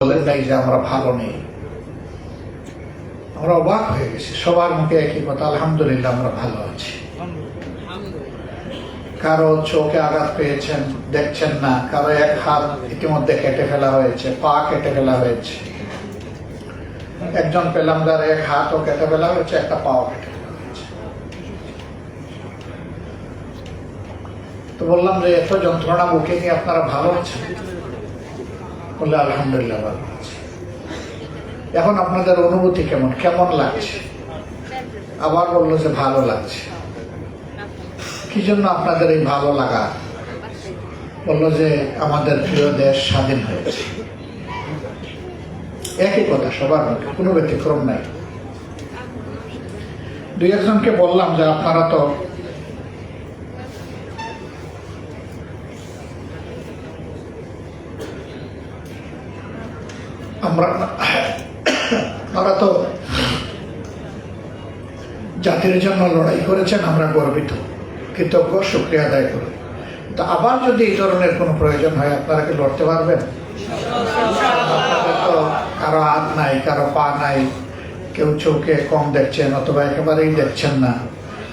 বলেন নাই যে আমরা ভালো নেই। আমরা অবাক হয়ে গেছি, সবার মুখে একই কথা, আলহামদুলিল্লাহ আমরা ভালো আছি। কারো চোখে আঘাত পেয়েছেন, দেখছেন না, কারো এক হাত ইতিমধ্যে কেটে ফেলা হয়েছে, পা কেটে ফেলা হয়েছে। একজন পেলাম যার এক হাতও কেটে ফেলা হয়েছে, একটা পাও কেটে ফেলা হয়েছে। তো বললাম যে এত যন্ত্রণা বুকে নিয়ে আপনারা ভালো আছেন? বললে আলহামদুলিল্লাহ ভালো আছে। এখন আপনাদের অনুভূতি কেমন, কেমন লাগছে? আবার বললো যে ভালো লাগছে। কি জন্য আপনাদের এই ভালো লাগা? বললো যে আমাদের প্রিয় দেশ স্বাধীন হয়েছে। একই কথা সবার মুখে, কোনো ব্যতিক্রম নাই। দুই একজনকে বললাম যে আপনারা তো আপনারা তো জাতির জন্য লড়াই করেছেন, আমরা গর্বিত, কৃতজ্ঞ, শুকরিয়া আদায় করি। তো আবার যদি এই ধরনের কোনো প্রয়োজন হয় আপনারা কি লড়তে পারবেন? আপনাদের তো কারো হাত নাই, কারো পা নাই, কেউ চোখে কম দেখছেন অথবা একেবারেই দেখছেন না,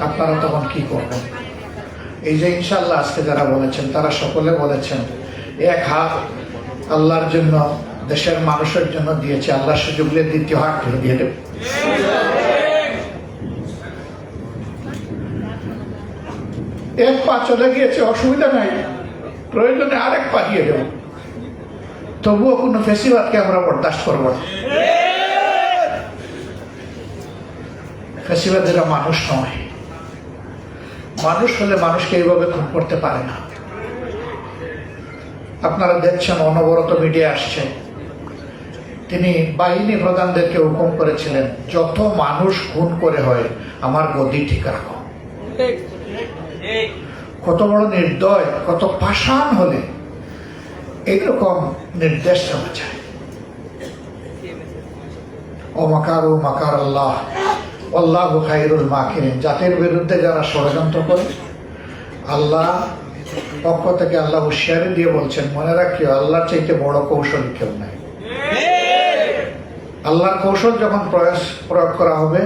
আপনারা তখন কি করবেন? এই যে ইনশাল্লাহ আজকে যারা বলেছেন তারা সকলে বলেছেন এক হাত আল্লাহর জন্য, দেশের মানুষের জন্য দিয়েছে, আল্লাহ সুযোগ দিলে দ্বিতীয় হাত দিয়ে দেবে। এক পা চলে গিয়েছে, অসুবিধা নাই, প্রয়োজনে আরেক পা দিয়ে দেব, তবুও কোনো ফেসিবাদকে আমরা বরদাস্ত করবো না। ফেসিবাদেরা মানুষ নয়, মানুষ হলে মানুষকে এইভাবে খুন করতে পারে না। আপনারা দেখছেন অনবরত মিডিয়া আসছে, তিনি বাহিনী প্রধানদেরকে হুকুম করেছিলেন যত মানুষ খুন করে হয় আমার গদি ঠিক রাখো। কত বড় নির্দয়, কত পাষাণ হলে এইরকম নির্দেশ দেওয়া যায়। ও মাকারু মাকার আল্লাহ আল্লাহু খায়রুল মাকিরিন। জাতির বিরুদ্ধে যারা ষড়যন্ত্র করে, আল্লাহ পক্ষ থেকে আল্লাহ হুঁশিয়ারি দিয়ে বলছেন, মনে রাখিও আল্লাহর চাইতে বড় কৌশল কেউ নাই। আল্লাহর কৌশল যখন প্রয়োগ করা হবে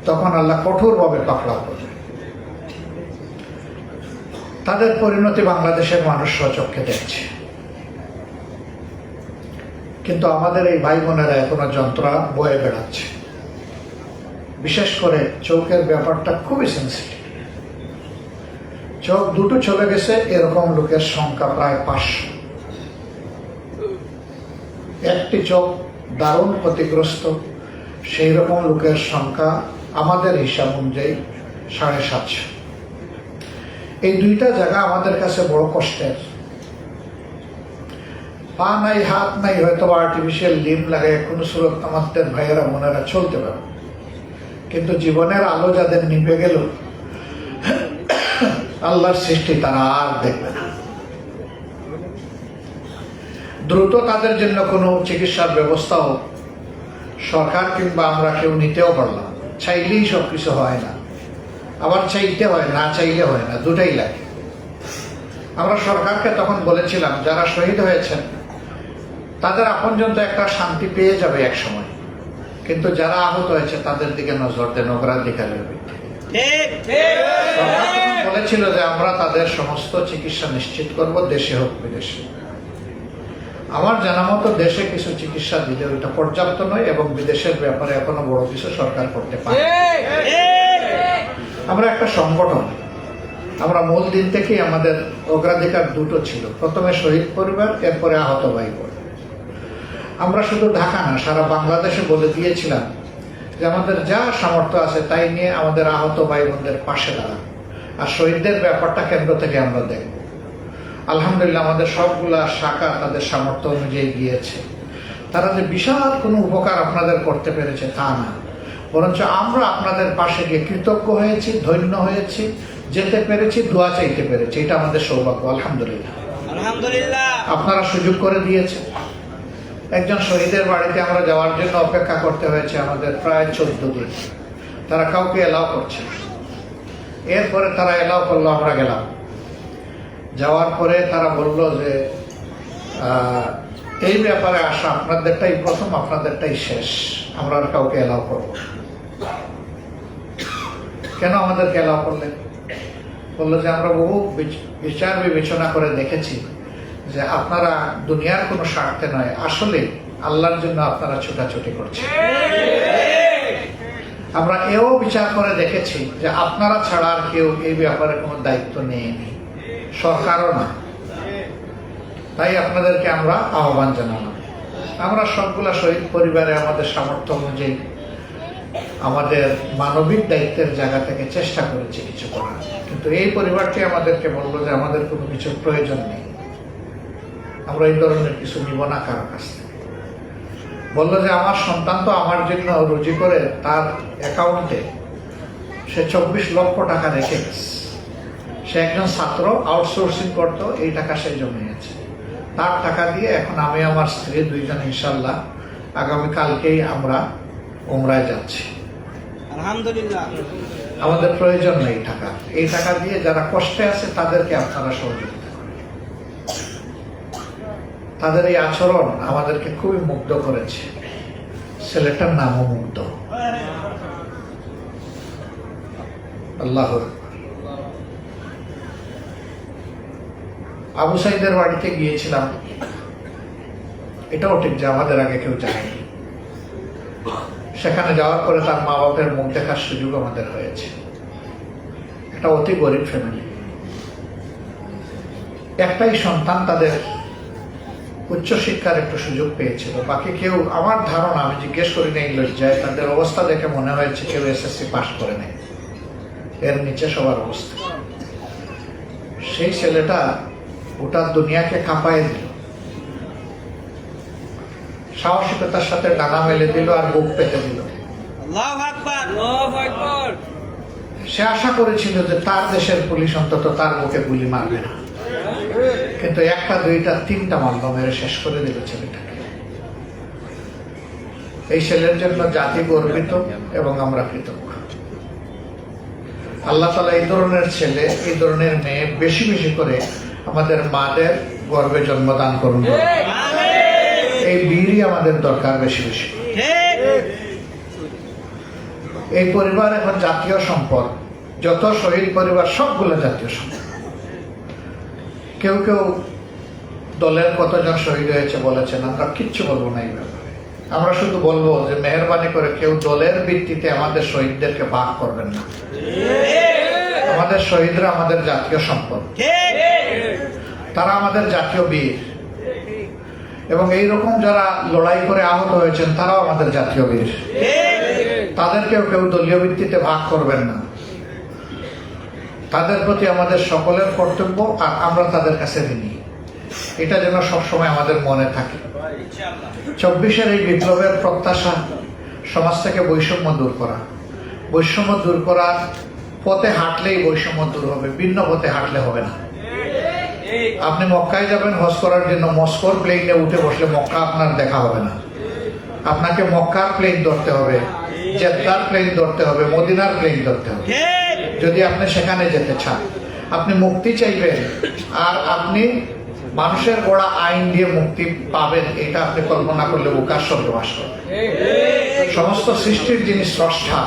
তখন আল্লাহ কঠোরভাবে পাকড়াও করবে। তাদের পরিণতি বাংলাদেশের মানুষ স্বচক্ষে দেখছে। কিন্তু আমাদের এই ভাই বোনেরা এখনো যন্ত্রণা বয়ে বেড়াচ্ছে। বিশেষ করে চোখের ব্যাপারটা খুবই সেন্সিটিভ। চোখ দুটো চলে গেছে এরকম লোকের সংখ্যা প্রায় 500। একটি চোখ দারুণ ক্ষতিগ্রস্ত, সেই রকম লোকের সংখ্যা আমাদের হিসাব অনুযায়ী 750। এই দুইটা জায়গা আমাদের কাছে বড় কষ্টের। পা নাই, হাত নাই, হয়তো আর্টিফিশিয়াল লিম লাগায় কোনো সুরত আমাদের ভাইয়েরা মনেরা চলতে পারে, কিন্তু জীবনের আলো যাদের নিভে গেল, আল্লাহর সৃষ্টি তারা আর দেখবে না। দ্রুত তাদের জন্য কোনো চিকিৎসার ব্যবস্থাও সরকার কিংবা আমরা কেউ নিতেও পারলাম। চাইলেই সবকিছু হয় না, আবার চাইতে হয়, না চাইলে হয় না, দুটাই লাগে। আমরা সরকারকে তখন বলেছিলাম যারা শহীদ হয়েছেন তাদের আপনজন তো একটা শান্তি পেয়ে যাবে এক সময়, কিন্তু যারা আহত হয়েছে তাদের দিকে নজর দেন, অগ্রাধিকারের বলেছিল যে আমরা তাদের সমস্ত চিকিৎসা নিশ্চিত করব, দেশে হোক বিদেশে। আমার জানা মতো দেশে কিছু চিকিৎসা দিলে ওইটা পর্যাপ্ত নয়, এবং বিদেশের ব্যাপারে এখনো বড় কিছু সরকার করতে পারে। আমরা একটা সংগঠন, আমরা মূল দিন থেকেই আমাদের অগ্রাধিকার দুটো ছিল, প্রথমে শহীদ পরিবার, এরপরে আহত ভাই বোন। আমরা শুধু ঢাকা না, সারা বাংলাদেশে বলে দিয়েছিলাম যে আমাদের যা সামর্থ্য আছে তাই নিয়ে আমাদের আহত ভাই বোনদের পাশে দাঁড়ান, আর শহীদদের ব্যাপারটা কেন্দ্র থেকে আমরা দেখব। আলহামদুলিল্লাহ আমাদের সবগুলা শাখা তাদের সামর্থ্য অনুযায়ী গিয়েছে। তারা যে বিশাল কোনো উপকার আপনাদের করতে পেরেছে তা না, বরঞ্চ আমরা আপনাদের পাশে গিয়ে কৃতজ্ঞ হয়েছি, ধন্য হয়েছি, যেতে পেরেছি, দোয়া চাইতে পেরেছি। এটা আমাদের সৌভাগ্য। আলহামদুলিল্লাহ, আপনারা সুযোগ করে দিয়েছেন। একজন শহীদের বাড়িতে আমরা যাওয়ার জন্য অপেক্ষা করতে হয়েছে আমাদের প্রায় 14 দিন। তারা কাউকে এলাও করছে, এরপরে তারা এলাও করলো, আমরা গেলাম। যাওয়ার পরে তারা বলল যে এই ব্যাপারে আসা আপনাদেরটাই প্রথম, আপনাদেরটাই শেষ। আমরা আর কাউকে এলাও করব না। কেন আমাদেরকে এলাও করলেন? বললো যে আমরা বহু বিচার বিবেচনা করে দেখেছি যে আপনারা দুনিয়ার কোনো স্বার্থে নয়, আসলে আল্লাহর জন্য আপনারা ছোটাছুটি করছেন। আমরা এও বিচার করে দেখেছি যে আপনারা ছাড়া আর কেউ এই ব্যাপারে কোনো দায়িত্ব নেয়নি, সরকারও না। তাই আপনাদেরকে আমরা আহ্বান জানালাম। আমরা সবগুলা শহীদ পরিবারে আমাদের সামর্থ্য অনুযায়ী আমাদের মানবিক দায়িত্বের জায়গা থেকে চেষ্টা করেছি কিছু করার, কিন্তু এই পরিবারটি আমাদেরকে বললো যে আমাদের কোনো কিছুর প্রয়োজন নেই, আমরা এই ধরনের কিছু নিব না কারো কাছ থেকে। বললো যে আমার সন্তান তো আমার জন্য রুজি করে তার অ্যাকাউন্টে সে 24 লক্ষ টাকা রেখে গেছে। সে একজন ছাত্র, আউটসোর্সিং করতো, এই টাকা সে জমিয়েছে। তার টাকা দিয়ে এখন আমি আমার স্ত্রী দুইজন ইনশাল্লাহ আগামীকালকেই আমরা উমরায় যাচ্ছি। আলহামদুলিল্লাহ। আমাদের প্রয়োজন নেই টাকা। এই টাকা দিয়ে যারা কষ্টে আছে তাদেরকে আপনারা সহযোগিতা করেন। তাদের এই আচরণ আমাদেরকে খুবই মুগ্ধ করেছে। ছেলেটার নামও মুগ্ধ। আল্লাহ। আবু সাইদের বাড়িতে গিয়েছিলাম, এটাও ঠিক যে আমাদের আগে কেউ যায়নি। সেখানে যাওয়ার পরে তার মা বাপের মুখ দেখার সুযোগ আমাদের হয়েছে। একটা অতি গরিব ফ্যামিলি, একটাই সন্তান, তাদের উচ্চশিক্ষার একটু সুযোগ পেয়েছিল। বাকি কেউ, আমার ধারণা, আমি জিজ্ঞেস করি নাই লজ্জায়, তাদের অবস্থা দেখে মনে হয়েছে কেউ এসএসসি পাস করে নেই, এর নিচে সবার অবস্থা। সেই ছেলেটা গোটা দুনিয়াকে কাঁপায় দিল, সাহসিকতার সাথে ডানা মেলে দিল আর বুক পেতে দিল। সে আশা করেছিল যে তার দেশের পুলিশ অন্তত তার বুকে গুলি মারবে না, কিন্তু একটা, দুইটা, তিনটা মারল, মেরে শেষ করে দিল ছেলেটাকে। এই ছেলের জন্য জাতি গর্বিত এবং আমরা কৃতজ্ঞ। আল্লাহ তাআলা এই ধরনের ছেলে, এই ধরনের মেয়ে বেশি বেশি করে আমাদের মাদের গর্বে জন্মদান করুন। এই বীরই আমাদের দরকার বেশি বেশি। এই পরিবার এখন জাতীয় সম্পদ। যত শহীদ পরিবার সবগুলো জাতীয় সম্পদ। কেউ কেউ দলের কতজন শহীদ হয়েছে বলেছেন, আমরা কিচ্ছু বলবো না এই ব্যাপারে। আমরা শুধু বলবো যে মেহেরবানি করে কেউ দলের ভিত্তিতে আমাদের শহীদদেরকে ভাগ করবেন না। আমাদের শহীদরা আমাদের জাতীয় সম্পদ, তারা আমাদের জাতীয় বীর, এবং এইরকম যারা লড়াই করে আহত হয়েছেন তারাও আমাদের জাতীয় বীর। তাদেরকেও কেউ দলীয় ভিত্তিতে ভাগ করবেন না। তাদের প্রতি আমাদের সকলের কর্তব্য, আর আমরা তাদের কাছে ঋণী। এটা যেন সবসময় আমাদের মনে থাকে। 24-এর এই বিপ্লবের প্রত্যাশা সমাজ থেকে বৈষম্য দূর করা। বৈষম্য দূর করার পথে হাঁটলেই বৈষম্য দূর হবে, ভিন্ন পথে হাঁটলে হবে না। আপনি মক্কায় যাবেন হজ করার জন্য, মস্কোর প্লেনে উঠে বসলে মক্কা আপনার দেখা হবে না। আপনাকে মক্কার প্লেন ধরতে হবে, জেদ্দার প্লেন ধরতে হবে, মদিনার প্লেন ধরতে হবে যদি আপনি সেখানে যেতে চান। আপনি মুক্তি চাইবেন, আর আপনি মানুষের গড়া আইন দিয়ে মুক্তি পাবেন, এটা আপনি কল্পনা করলে বুকার স্বর্গবাস করবেন। সমস্ত সৃষ্টির যিনি স্রষ্টা,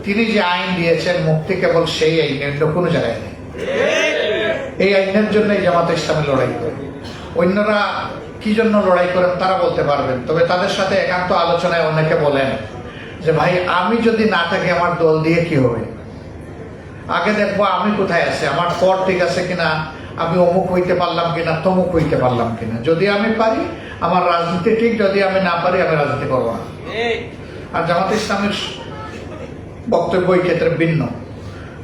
তিনি যে আইন দিয়েছেন, মুক্তি কেবল সেই আইনের, কোনো জায়গায় নেই। এই আইনের জন্যই জামাতে ইসলামী লড়াই করে। অন্যরা কি জন্য লড়াই করেন তারা বলতে পারবেন, তবে তাদের সাথে একান্ত আলোচনায় অনেকে বলেন যে ভাই, আমি যদি না থাকি আমার দল দিয়ে কি হবে? আগে দেখবো আমি কোথায় আছি, আমার পর ঠিক আছে কিনা, আমি অমুক হইতে পারলাম কিনা, তমুক হইতে পারলাম কিনা। যদি আমি পারি আমার রাজনীতি ঠিক, যদি আমি না পারি আমি রাজনীতি করবো না। আর জামাতে ইসলামের বক্তব্য এই ক্ষেত্রে ভিন্ন,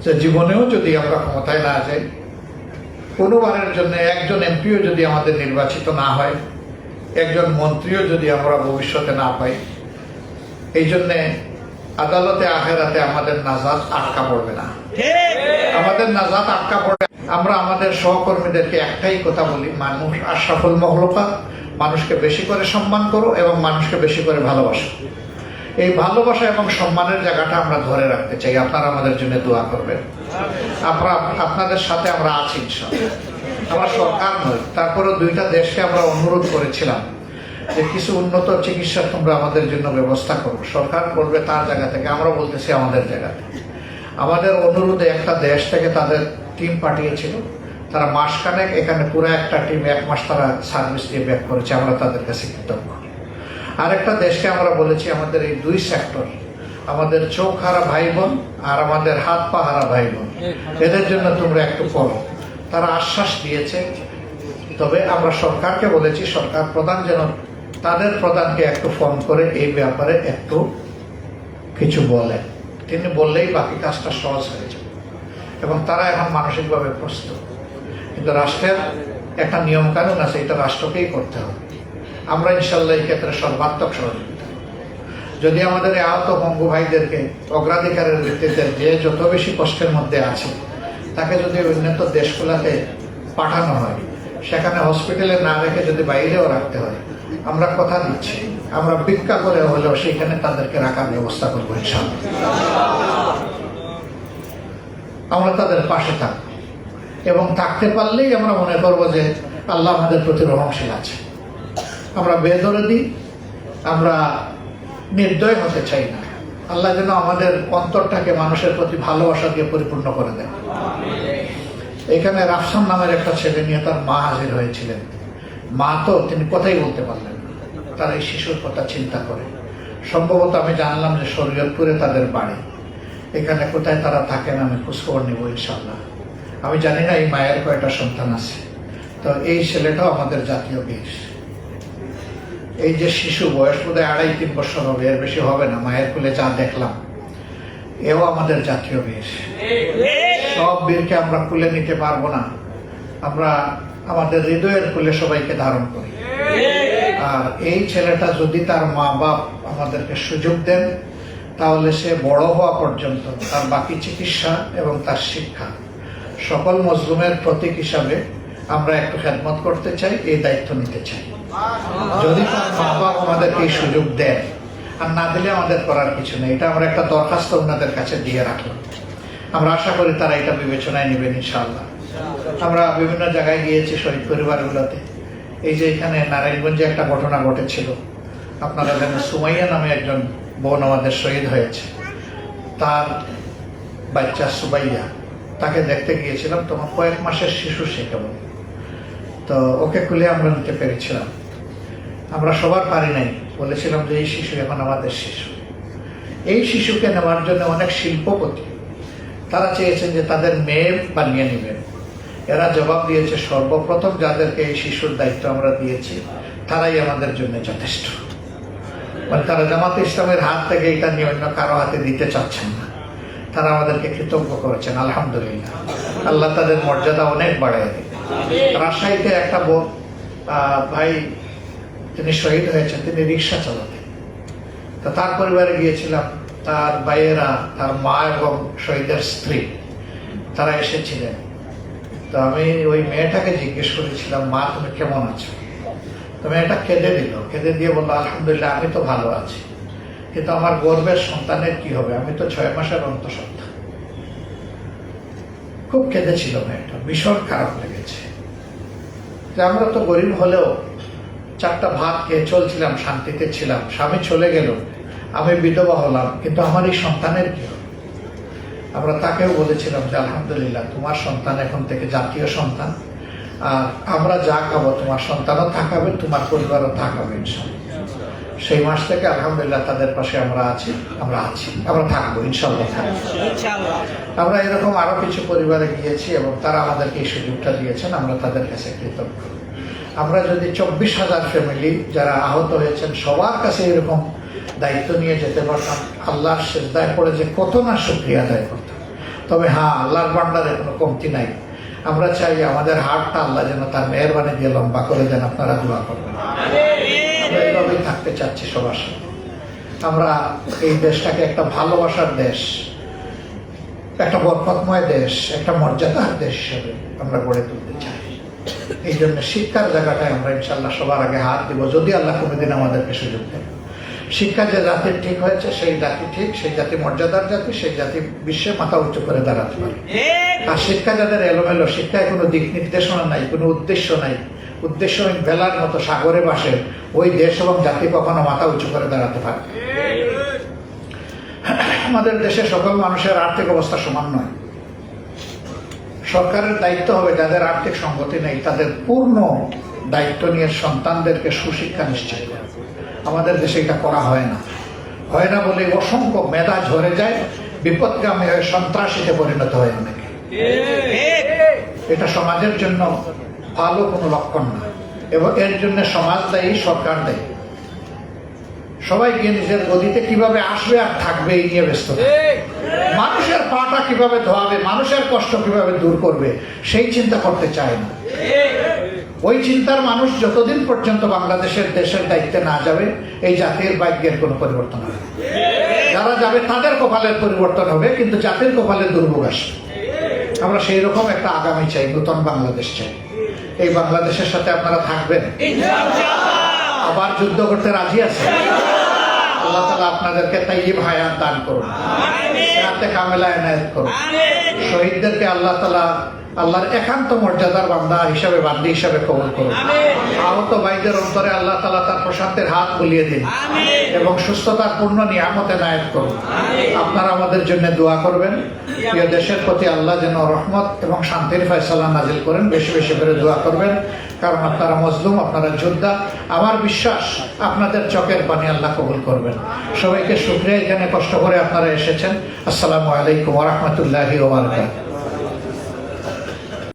যে জীবনেও যদি আমরা ক্ষমতায় না যাই, কোনোবারের জন্য একজন এমপিও যদি আমাদের নির্বাচিত না হয়, একজন মন্ত্রীও যদি আমরা ভবিষ্যতে না পাই, এই জন্যে আদালতে আখেরাতে আমাদের নাজাত আটকা পড়বে না। আমাদের নাজাত আটকা পড়বে। আমরা আমাদের সহকর্মীদেরকে একটাই কথা বলি, মানুষ আশরাফুল মাখলুকাত, মানুষকে বেশি করে সম্মান করো এবং মানুষকে বেশি করে ভালোবাসো। এই ভালোবাসা এবং সম্মানের জায়গাটা আমরা ধরে রাখতে চাই। আপনারা আমাদের জন্য দোয়া করবেন। আপনাদের সাথে আমরা আছি ইনশাআল্লাহ। আমরা সরকার নই, তারপরেও দুইটা দেশকে আমরা অনুরোধ করেছিলাম যে কিছু উন্নত চিকিৎসা তোমরা আমাদের জন্য ব্যবস্থা করো। সরকার করবে তার জায়গা থেকে, আমরা বলতেছি আমাদের জায়গা থেকে। আমাদের অনুরোধে একটা দেশ থেকে তাদের টিম পাঠিয়েছিল, তারা মাসখানেক এখানে পুরো একটা টিম 1 মাস তারা সার্ভিস দিয়ে ব্যাক করেছে, আমরা তাদের কাছে কৃতজ্ঞ। আরেকটা দেশকে আমরা বলেছি আমাদের এই 2 সেক্টর, আমাদের চোখ হারা ভাই বোন আর আমাদের হাত পা হারা ভাই বোন, এদের জন্য তোমরা একটু করো। তারা আশ্বাস দিয়েছে। তবে আমরা সরকারকে বলেছি, সরকার প্রধান যেন তাদের প্রধানকে একটু ফোন করে এই ব্যাপারে একটু কিছু বলে। তিনি বললেই বাকি কাজটা সহজ হয়ে যাবে এবং তারা এখন মানসিকভাবে প্রস্তুত। কিন্তু রাষ্ট্রের একটা নিয়ম কানুন আছে, এটা রাষ্ট্রকেই করতে হবে। আমরা ইনশাল্লাহ এই ক্ষেত্রে সর্বাত্মক সহযোগিতা। যদি আমাদের এই আহত বঙ্গু ভাইদেরকে অগ্রাধিকারের ভিত্তিতে যে যত বেশি কষ্টের মধ্যে আছে তাকে যদি উন্নত দেশগুলোতে পাঠানো হয়, সেখানে হসপিটালে না রেখে যদি বাইরেও রাখতে হয়, আমরা কথা দিচ্ছি আমরা ভিক্ষা করে হলেও সেখানে তাদেরকে রাখার ব্যবস্থা করবো ইনশাআল্লাহ। আমরা তাদের পাশে থাকবো এবং থাকতে পারলেই আমরা মনে করবো যে আল্লাহ আমাদের প্রতি রহমশীল আছে। আমরা বেদরদি, আমরা নির্দয় হতে চাই না। আল্লাহ যেন আমাদের অন্তরটাকে মানুষের প্রতি ভালোবাসা দিয়ে পরিপূর্ণ করে দেয়। এখানে রাফসান নামের একটা ছেলে নিয়ে তার মা হাজির হয়েছিলেন। মা তো তিনি কথাই বলতে পারলেন না, তারা এই শিশুর কথা চিন্তা করে। সম্ভবত আমি জানলাম যে শরীয়তপুরে তাদের বাড়ি। এখানে কোথায় তারা থাকেন আমি খোঁজখবর নিব ইনশাআল্লাহ। আমি জানি না এই মায়ের কয়টা সন্তান আছে। তো এই ছেলেটাও আমাদের জাতীয় বীর। এই যে শিশু, বয়স বোধহয় 2.5-3 বছর হবে, এর বেশি হবে না। মায়ের কোলে যা দেখলাম, এও আমাদের জাতীয় বীর। সব বীরকে আমরা কুলে নিতে পারবো না, আমরা আমাদের হৃদয়ের কুলে সবাইকে ধারণ করি। আর এই ছেলেটা যদি তার মা বাপ আমাদেরকে সুযোগ দেন, তাহলে সে বড় হওয়া পর্যন্ত তার বাকি চিকিৎসা এবং তার শিক্ষা সকল মজলুমের প্রতীক হিসাবে আমরা একটু খেদমত করতে চাই, এই দায়িত্ব নিতে চাই। যদি তার মা বাপ আমাদেরকে এই সুযোগ দেন, আর না দিলে আমাদের করার কিছু নেই। এটা আমরা একটা দরখাস্ত ওনাদের কাছে দিয়ে রাখলাম। আমরা আশা করি তারা এটা বিবেচনায় নেবেন ইনশাআল্লাহ। আমরা বিভিন্ন জায়গায় গিয়েছি শহীদ পরিবারগুলোতে। এই যে এখানে নারায়ণগঞ্জে একটা ঘটনা ঘটেছিল, আপনারা জানেন সুমাইয়া নামে একজন বোন আমাদের শহীদ হয়েছে। তার বাচ্চা সুবাইয়া, তাকে দেখতে গিয়েছিলাম। তোমার কয়েক মাসের শিশু সে কেবল, তো ওকে খুলে আমরা নিতে পেরেছিলাম। আমরা সবার পারি নাই, বলেছিলাম যে এই শিশু এখন আমাদের শিশু। এই শিশুকে নেওয়ার জন্য অনেক শিল্পপতি তারা চেয়েছেন যে তাদের মেয়ে বানিয়ে নেবেন। এরা জবাব দিয়েছে সর্বপ্রথম যাদেরকে এই শিশুর দায়িত্ব আমরা দিয়েছি তারাই আমাদের জন্য যথেষ্ট। মানে তারা জামাতে ইসলামের হাত থেকে এটা নিয়ে অন্য কারো হাতে দিতে চাচ্ছেন না। তারা আমাদেরকে কৃতজ্ঞ করেছেন, আলহামদুলিল্লাহ। আল্লাহ তাদের মর্যাদা অনেক বাড়ায় দেয়। রাজশাহীতে একটা ভাই, তিনি শহীদ হয়েছেন, তিনি রিক্সা চালাতেন। তা তার পরিবারে গিয়েছিলাম, তার ভাইয়েরা, তার মা এবং শহীদের স্ত্রী তারা এসেছিলেন। তো আমি ওই মেয়েটাকে জিজ্ঞেস করেছিলাম, মা তুমি কেমন আছো? তো মেয়েটা কেঁদে দিল, কেঁদে দিয়ে বললো আলহামদুলিল্লাহ আমি তো ভালো আছি, কিন্তু আমার গর্ভের সন্তানের কি হবে, আমি তো 6 মাসের অন্তঃসত্ত্বা। খুব কেঁদেছিল মেয়েটা, ভীষণ খারাপ লেগেছে যে আমরা তো গরিব হলেও 4টা ভাত খেয়ে চলছিলাম, শান্তিতে ছিলাম। স্বামী চলে গেল, আমি বিধবা হলাম, কিন্তু আমার এই সন্তানের কি হবে? আমরা তাকেও বলেছিলাম যে আলহামদুলিল্লাহ তোমার সন্তান এখন থেকে জাতীয় সন্তান, আর আমরা যা খাবো তোমার সন্তানও থাকাবে, তোমার পরিবারও থাকাবে ইনশাআল্লাহ। সেই মাস থেকে আলহামদুলিল্লাহ তাদের পাশে আমরা আছি, আমরা থাকবো ইনশাআল্লাহ থাকবো। আমরা এরকম আরো কিছু পরিবারে গিয়েছি এবং তারা আমাদেরকে এই সুযোগটা দিয়েছেন, আমরা তাদের কাছে কৃতজ্ঞ। আমরা যদি 24,000 ফ্যামিলি যারা আহত হয়েছেন সবার কাছে এরকম দায়িত্ব নিয়ে যেতে পারতাম, আল্লাহর সিজদায় পড়ে যে কত না শুকরিয়া আদায় করতাম। তবে হ্যাঁ, আল্লাহর ভান্ডারে কোনো কমতি নাই। আমরা চাই আমাদের হাতটা আল্লাহ যেন তার মেহেরবানি দিয়ে লম্বা করে দেন। আপনারা দোয়া করবেন। আমরা এইভাবেই থাকতে চাচ্ছি সবার সাথে। আমরা এই দেশটাকে একটা ভালোবাসার দেশ, একটা বরকতময় দেশ, একটা মর্যাদার দেশ হিসেবে আমরা গড়ে তুলতে চাই। এই জন্য শিক্ষার জায়গাটায় আমরা ইনশাল্লাহ সবার আগে হাত দিব, যদি আল্লাহ কোনোদিন আমাদেরকে সুযোগ দেন। শিক্ষা যে জাতির ঠিক হয়েছে সেই জাতি ঠিক, সেই জাতি মর্যাদার জাতি, সেই জাতি বিশ্বে মাথা উঁচু করে দাঁড়াতে পারে। আর শিক্ষা যাদের এলোমেলো, শিক্ষায় কোনো দিক নির্দেশনা নাই, কোনো উদ্দেশ্য নাই, উদ্দেশ্যহীন ভেলার মতো সাগরে ভাসে, ওই দেশ এবং জাতি কখনো মাথা উঁচু করে দাঁড়াতে পারে। আমাদের দেশে সকল মানুষের আর্থিক অবস্থা সমান নয়। সরকারের দায়িত্ব হবে যাদের আর্থিক সংগতি নেই তাদের পূর্ণ দায়িত্ব নিয়ে সন্তানদেরকে সুশিক্ষা নিশ্চিত করা। আমাদের দেশে এটা করা হয় না বলে অসংখ্য মেধা ঝরে যায়, বিপদগামী হয়ে সন্ত্রাসীতে পরিণত হয় অনেকে। এটা সমাজের জন্য ভালো কোনো লক্ষণ না, এবং এর জন্য সমাজ দায়ী, সরকার দায়ী। সবাই গিয়ে নিজের গদিতে কিভাবে আসবে আর থাকবে এই নিয়ে ব্যস্ত থাকে। মানুষের পাটা কিভাবে ধোয়াবে, মানুষের কষ্ট কিভাবে দূর করবে সেই চিন্তা করতে চায় না। ওই চিন্তার মানুষ যতদিন পর্যন্ত বাংলাদেশের দেশের দায়িত্বে না যাবে এই জাতির ভাগ্যের কোনো পরিবর্তন হবে না। যারা যাবে তাদের কপালের পরিবর্তন হবে, কিন্তু জাতির কপালে দুর্ভোগ আসবে। আমরা সেই রকম একটা আগামী চাই, নতুন বাংলাদেশ চাই। এই বাংলাদেশের সাথে আপনারা থাকবেন, আবার যুদ্ধ করতে রাজি আছেন? আল্লাহ তাআলা আপনাদেরকে তাইয়্যিব হায়াত দান করুন, হায়াতে কামেলা এনায়েত করুন। শহীদদেরকে আল্লাহ তাআলা আল্লাহর একান্ত মর্যাদার বান্দি হিসাবে কবুল করুন। আহত ভাইদের অন্তরে আল্লাহ তাআলা তার প্রশান্তের হাত বুলিয়ে দিন এবং সুস্থতার পূর্ণ নিয়ামত এনায়েত করুন। আপনারা আমাদের জন্য দোয়া করবেন। প্রিয় দেশের প্রতি আল্লাহ যেন রহমত এবং শান্তির ফয়সালা নাজিল করেন। বেশি বেশি করে দোয়া করবেন, কারণ আপনারা মজলুম, আপনারা যোদ্ধা। আমার বিশ্বাস আপনাদের চোখের পানি আল্লাহ কবুল করবেন। সবাইকে শুকরিয়া, এখানে কষ্ট করে আপনারা এসেছেন। আসসালামু আলাইকুম ওয়া রাহমাতুল্লাহি ওয়া বারাকাতুহু।